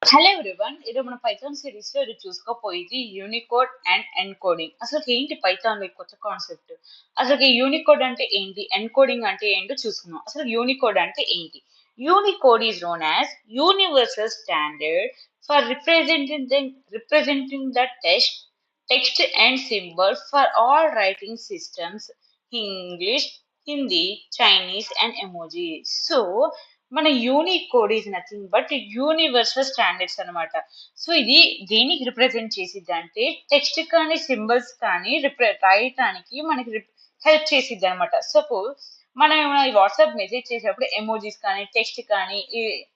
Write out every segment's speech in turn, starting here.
Hello everyone, ఇది మన Python series లో ఇది చూసుకోపోయేది యూనికోడ్ అండ్ ఎన్కోడింగ్. అసలు ఏంటి పైథాన్ లో కొత్త కాన్సెప్ట్? అసలు యూనికోడ్ అంటే ఏంటి, ఎన్కోడింగ్ అంటే ఏంటో చూసుకున్నాం. అసలు యూనికోడ్ అంటే ఏంటి? Unicode is known as universal standard for representing the text and symbol for all writing systems, English, Hindi, Chinese and emoji. So మన unique code is nothing but universal standards అనమాట. సో ఇది దేనికి రిప్రజెంట్ చేసిద్ది అంటే text కానీ symbols కానీ రాయటానికి మనకి హెల్ప్ చేసిద్ది అనమాట. సపోజ్ మనం ఈ వాట్సాప్ మెసేజ్ చేసేటప్పుడు ఎమోజీస్ కానీ టెక్స్ట్ కానీ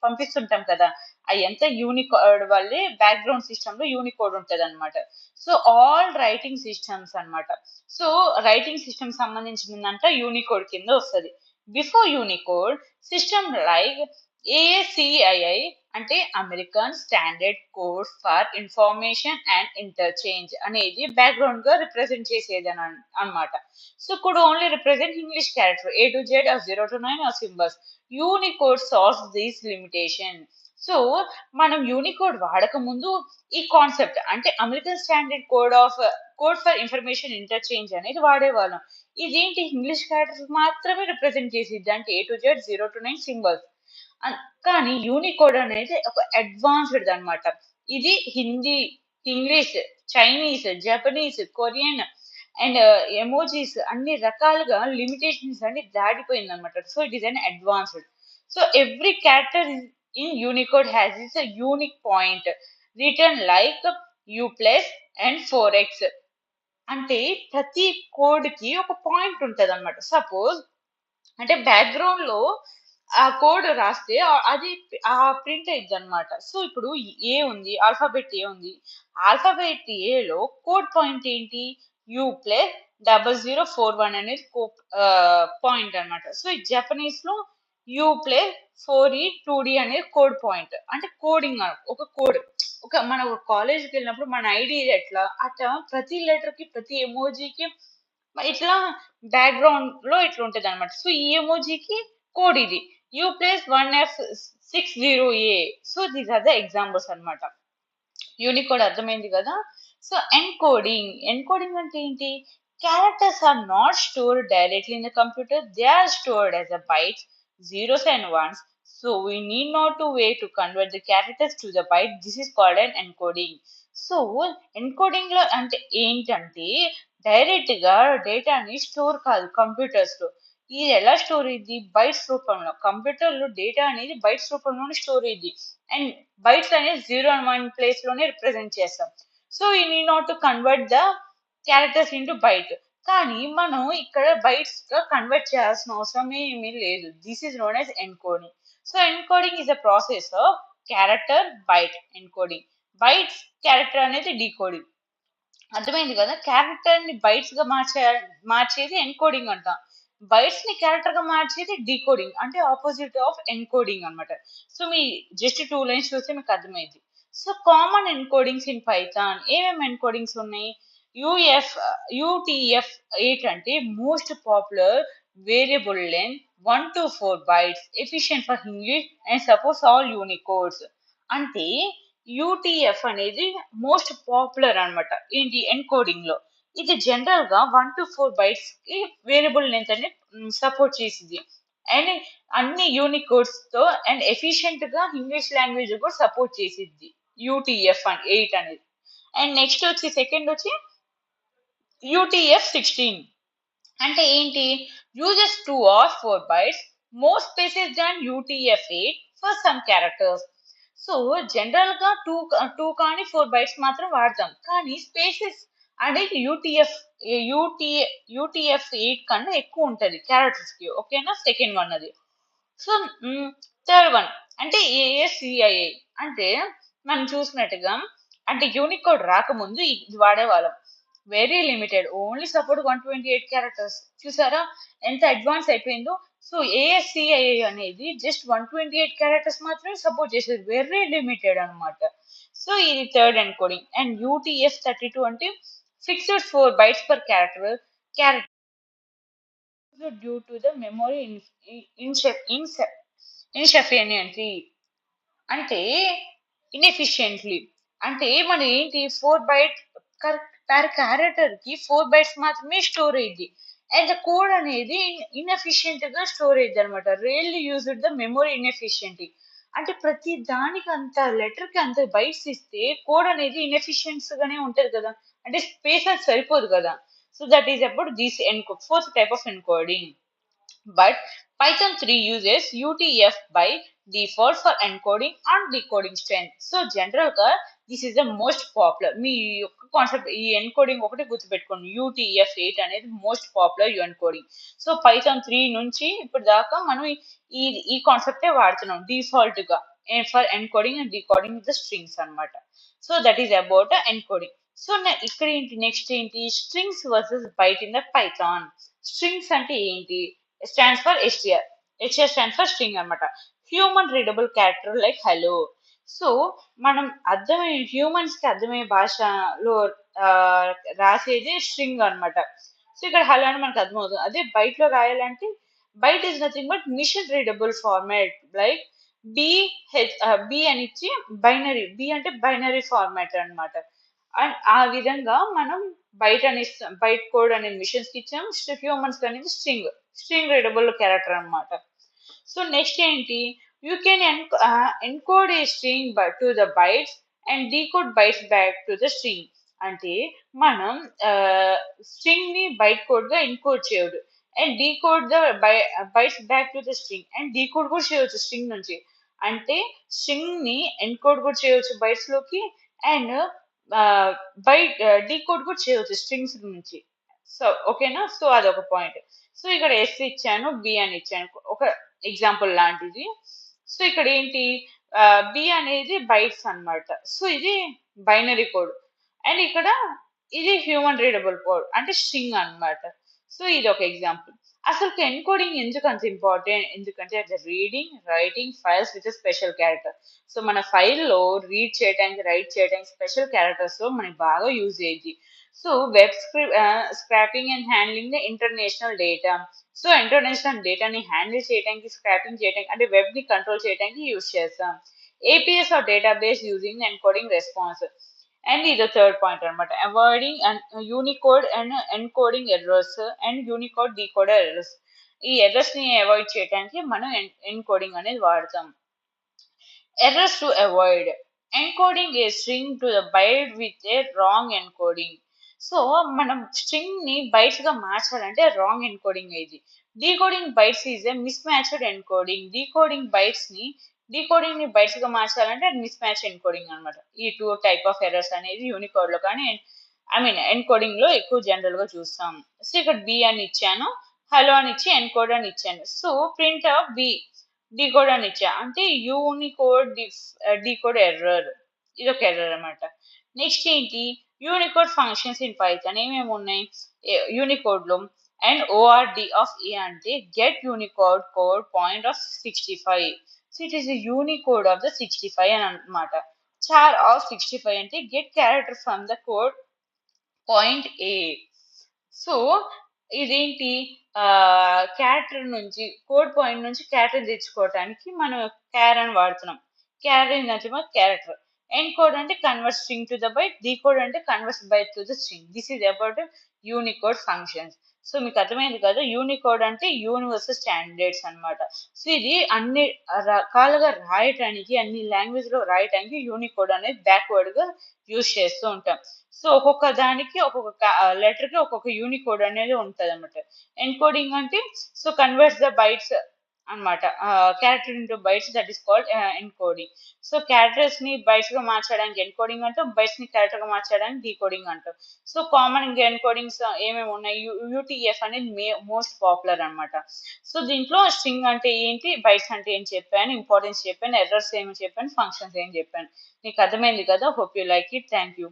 పంపిస్తుంటాం కదా, అవి ఎంత యూనికోడ్ వల్లే బ్యాక్గ్రౌండ్ సిస్టమ్ లో యూనికోడ్ ఉంటది అనమాట. సో ఆల్ రైటింగ్ సిస్టమ్స్ అనమాట. సో రైటింగ్ సిస్టమ్ సంబంధించిందంట యూనికోడ్ కింద వస్తుంది. Before Unicode system like ASCII అంటే American standard code for information and interchange అనేది బ్యాక్గ్రౌండ్ గా రిప్రజెంట్ చేసేది అనమాట. So could only represent English character A to Z or 0 to 9 or symbols. Unicode solves these limitations. So మనం Unicode వాడక ముందు ఈ concept అంటే American standard code for information interchange అనేది వాడేవాళ్ళం. ఇదేంటి ఇంగ్లీష్ క్యారెక్టర్స్ మాత్రమే రిప్రజెంట్ చేసిద్ది అంటే A to Z 0 to 9 symbols. కానీ యూనికోడ్ అనేది ఒక అడ్వాన్స్డ్ అనమాట. ఇది Hindi, English, Chinese, Japanese, Korean and emojis అన్ని రకాలుగా లిమిటేషన్స్ అన్ని దాటిపోయింది అనమాట. So it is an advanced. So every character in Unicode has is unique point return like you plus and 4x. అంటే ప్రతి కోడ్ కి ఒక పాయింట్ ఉంటది అనమాట. సపోజ్ అంటే బ్యాక్గ్రౌండ్ లో ఆ కోడ్ రాస్తే అది ఆ ప్రింట్ అయింది అనమాట. సో ఇప్పుడు ఏ ఉంది, ఆల్ఫాబెట్ ఏ ఉంది. ఆల్ఫాబెట్ ఏలో కోడ్ పాయింట్ ఏంటి? U+0041 అనేది పాయింట్ అనమాట. సో ఈ జపనీస్ లో U+4E2D అనేది కోడ్ పాయింట్. అంటే కోడింగ్ ఒక కోడ్. మన కాలేజ్కి వెళ్ళినప్పుడు మన ఐడి ఎట్లా అట్లా ప్రతి లెటర్ కి ప్రతి ఎమోజీకి ఇట్లా బ్యాక్గ్రౌండ్ లో ఇట్లా ఉంటది అనమాట. సో ఈ ఎమోజీకి కోడ్ ఇది U+1F60A. So these are the examples అనమాట. యూనికోడ్ అర్థమైంది కదా. సో ఎన్కోడింగ్ అంటే ఏంటి? Characters are not stored directly in the computer, they are stored as a bytes, zeros and ones. So we need not to wait to convert the characters to the byte. This is called an encoding. So encoding లో అంటే ఏంటంటే direct గా డేటాని store కాదు computers లో. ఇది ఎలా store అయ్యింది? బైట్స్ రూపంలో. కంప్యూటర్ లో డేటా అనేది బైట్స్ రూపంలోనే స్టోర్ అయ్యింది. అండ్ బైట్స్ అనేది 0 and 1 ప్లేస్ లోనే రిప్రజెంట్ చేస్తాం. సో ఈ నీ not to convert the characters into byte. కానీ మనం ఇక్కడ బైట్స్ గా కన్వర్ట్ చేయాల్సిన అవసరం ఏమీ లేదు. This is known as encoding. So encoding is a process of character byte encoding. Bytes character అనేది డీకోడింగ్. అర్థమైంది కదా. క్యారెక్టర్ ని బైట్స్ గా మార్చేది ఎన్కోడింగ్ అంటాం. బైట్స్ ని క్యారెక్టర్ గా మార్చేది డీకోడింగ్ అంటే ఆపోజిట్ ఆఫ్ ఎన్కోడింగ్ అనమాట. సో మీ జస్ట్ 2 లైన్స్ చూస్తే మీకు అర్థమైంది. సో కామన్ ఎన్కోడింగ్స్ ఇన్ పైథాన్ ఏమేమి ఎన్కోడింగ్స్ ఉన్నాయి? UTF-8 అంటే most popular variable length 1 to 4 bytes, efficient for English and supports all Unicodes. అంటే యూటీఎఫ్ అనేది మోస్ట్ పాపులర్ అనమాట ఏంటి ఎన్కోడింగ్ లో. ఇది జనరల్ గా 1 to 4 bytes కి వేరియబుల్ లెంత్ అనేది సపోర్ట్ చేసింది. అండ్ అన్ని యూనికోడ్స్ తో అండ్ ఎఫిషియెంట్ గా ఇంగ్లీష్ లాంగ్వేజ్ కూడా సపోర్ట్ చేసిద్ది UTF-8 అనేది. అండ్ నెక్స్ట్ వచ్చి సెకండ్ వచ్చి UTF-16 అంటే ఏంటి? Uses 2 or 4 bytes, more spaces than UTF-8 for some characters. So general గా టూ కానీ 4 bytes మాత్రం వాడతాం. కానీ స్పేసెస్ అనేది యూటీఎఫ్ 8 కన్నా ఎక్కువ ఉంటది క్యారెక్టర్స్ కి. ఓకేనా. సెకండ్ వన్ అది. సో థర్డ్ వన్ అంటే ASCII అంటే మనం చూసినట్టుగా అంటే యూనికోడ్ రాకముందు ఇది వాడేవాళ్ళం. Very limited, only support 128 characters. చూసారా ఎంత అడ్వాన్స్ అయిపోయిందో. సో ASCII అనేది జస్ట్ 128 క్యారెక్టర్స్ మాత్రమే సపోర్ట్ చేసేది, వెరీ లిమిటెడ్ అనమాట. సో ఇది థర్డ్ ఎన్కోడింగ్. అండ్ UTF-32 అంటే fixed 4 bytes per character due to the memory insufficiency. అంటే ఇన్ఎఫిషియెంట్లీ అంటే మనం ఏంటి 4 బైట్ పర్ క్యారెక్టర్ కి 4 బైట్స్ మాత్రమే స్టోర్ అయ్యింది. అండ్ ద కోడ్ అనేది ఇన్ఎఫిషియెంట్ గా స్టోర్ అయ్యింది అనమాట. Really used the memory inefficient అంటే ప్రతి దానికి అంత లెటర్ కి అంత బైట్స్ ఇస్తే కోడ్ అనేది ఇన్ఎఫిషియెంట్స్ గానే ఉంటది కదా, అంటే స్పేస్ అది సరిపోదు కదా. So that is about this encode, fourth type of encoding. But Python 3 uses UTF by default for encoding and decoding strength. So general గా this is the most popular. మీ యొక్క కాన్సెప్ట్ ఈ ఎన్కోడింగ్ ఒకటి గుర్తుపెట్టుకోండి, UTF-8 అనేది most popular encoding. So Python 3 నుంచి ఇప్పుడు దాకా మనం ఈ ఈ కాన్సెప్టే వాడుతున్నాం డిఫాల్ట్ గా for encoding and decoding the strings అన్నమాట. So that is about encoding. So ఇక్కడ ఏంటి నెక్స్ట్ ఏంటి, strings versus byte in the Python. Strings అంటే ఏంటి, stands for STR, HR stand for string అనమాట. Human readable character like hello. So మనం అర్థమయ్యే humans కి అర్థమయ్యే భాషలో రాసేది స్ట్రింగ్ అన్నమాట. సో ఇక్కడ హలో అని మనకు అర్థమవుతుంది. అదే బైట్ లో రాయాలంటే byte is nothing but machine readable format like B అని ఇచ్చి బైనరీ, బి అంటే బైనరీ ఫార్మాట్ అన్నమాట. అండ్ ఆ విధంగా మనం బైట్ అని బైట్ కోడ్ అనేది మిషన్స్ కి ఇచ్చాం, హ్యూమన్స్ అనేది స్ట్రింగ్ రీడబుల్ క్యారెక్టర్ అన్నమాట. సో నెక్స్ట్ ఏంటి, you can encode a string to the bytes and decode bytes back to the string. అంటే మనం స్ట్రింగ్ ని బైట్ కోడ్ గా ఎన్కోడ్ చేయొచ్చు and decode the bytes back to the string, and decode కూడా చేయొచ్చు string నుంచి. అంటే స్ట్రింగ్ ని ఎన్కోడ్ కూడా చేయొచ్చు బైట్స్ లోకి, అండ్ బైట్ డీకోడ్ కూడా చేయొచ్చు స్ట్రింగ్స్ నుంచి. సో ఓకేనా, సో అదొక పాయింట్. సో ఇక్కడ ఎస్ ఇచ్చాను, బి అని ఇచ్చాను, ఒక ఎగ్జాంపుల్ లాంటిది. సో ఇక్కడ ఏంటి, బి అనేది బైట్స్ అన్నమాట. సో ఇది బైనరీ కోడ్, అండ్ ఇక్కడ ఇది హ్యూమన్ రీడబుల్ కోడ్ అంటే స్ట్రింగ్ అన్నమాట. సో ఇది ఒక ఎగ్జాంపుల్. అసలు ఎన్కోడింగ్ ఎందుకు అంత ఇంపార్టెంట్, ఎందుకంటే అది reading writing files with special character. So మన ఫైల్లో రీడ్ చేయడానికి రైట్ చేయడానికి స్పెషల్ క్యారెక్టర్స్ మనకి బాగా యూజ్ అయ్యింది. So web scraping and handling the international data. So ఇంటర్నేషనల్ డేటాని హ్యాండిల్ చేయడానికి, స్క్రాపింగ్ చేయడానికి అంటే వెబ్ ని కంట్రోల్ చేయడానికి యూజ్ చేస్తాం. APIs or database using encoding response. And ఇది థర్డ్ పాయింట్ అనమాట, avoiding Unicode and encoding errors and Unicode decoder errors. ఈ ఎర్రర్స్ ని అవాయిడ్ చేయడానికి మనం ఎన్కోడింగ్ అనేది వాడతాం. Errors to avoid. Encoding a string to the byte with a wrong encoding. So మనం string ని బైట్స్ గా మార్చాలంటే రాంగ్ ఎన్కోడింగ్ ఇది. Decoding bytes is a mismatched encoding. Decoding ని బైట్స్ గా మార్చాలంటే అది మిస్ మ్యాచ్ ఎన్కోడింగ్ అనమాట. ఈ 2 టైప్ ఆఫ్ ఎర్రర్స్ అనేది యూనికోడ్ లో కానీ ఎన్కోడింగ్ లో ఎక్కువ జనరల్ గా చూస్తాం. సో ఇక్కడ బి అని ఇచ్చాను, హలో అని ఇచ్చి ఎన్కోడ్ అని ఇచ్చాను. So print of B decode అని ఇచ్చా అంటే యూనికోడ్ డీకోడ్ ఎర్రర్, ఇది ఒక ఎర్రర్ అనమాట. నెక్స్ట్ ఏంటి, యూనికోడ్ ఫంక్షన్స్ ఇన్ పైథాన్ ఏమేమి ఉన్నాయి యూనికోడ్ లో, అండ్ ఓఆర్డి ఆఫ్ ఏ అంటే get Unicode code point of 65. So it is Unicode of the 65 అని అనమాట. చార్ ఆఫ్ 65 అంటే get character from the code point A. So ఇదేంటి, character నుంచి code point నుంచి క్యారెక్టర్ తెచ్చుకోవడానికి మనం క్యార్ అని వాడుతున్నాం. క్యార్ నచ్చిన క్యారెక్టర్. ఎన్కోడ్ అంటే convert string to the byte, decode అంటే convert byte to the string. This is about Unicode functions. So మీకు అర్థమైంది కదా, యూనికోడ్ అంటే యూనివర్సల్ స్టాండర్డ్స్ అన్నమాట. సో ఇది అన్ని రకాలుగా రాయటానికి, అన్ని లాంగ్వేజ్ లో రాయటానికి యూనికోడ్ అనేది బ్యాక్వర్డ్ గా యూజ్ చేస్తూ ఉంటాం. సో ఒక్కొక్క దానికి ఒక్కొక్క లెటర్ కి ఒక్కొక్క యూనికోడ్ అనేది ఉంటది అనమాట. ఎన్కోడింగ్ అంటే సో కన్వర్ట్స్ ద బైట్స్ అన్నమాట, character into bytes, that is called encoding. So characters ని బైట్స్ గా మార్చడానికి ఎన్కోడింగ్ అంటాం, బైట్స్ ని క్యారెక్టర్ గా మార్చడానికి డీకోడింగ్ అంటాం. సో కామన్ ఎన్కోడింగ్స్ ఏమేమి ఉన్నాయి, యూటీఎఫ్ అనేది మోస్ట్ పాపులర్ అన్నమాట. సో దీంట్లో స్ట్రింగ్ అంటే ఏంటి, బైట్స్ అంటే ఏం చెప్పాను, ఇంపార్టెన్స్ చెప్పాను, ఎర్రర్స్ ఏమి చెప్పాను, ఫంక్షన్స్ ఏం చెప్పాను. మీకు అర్థమైంది కదా, hope you like it. Thank you.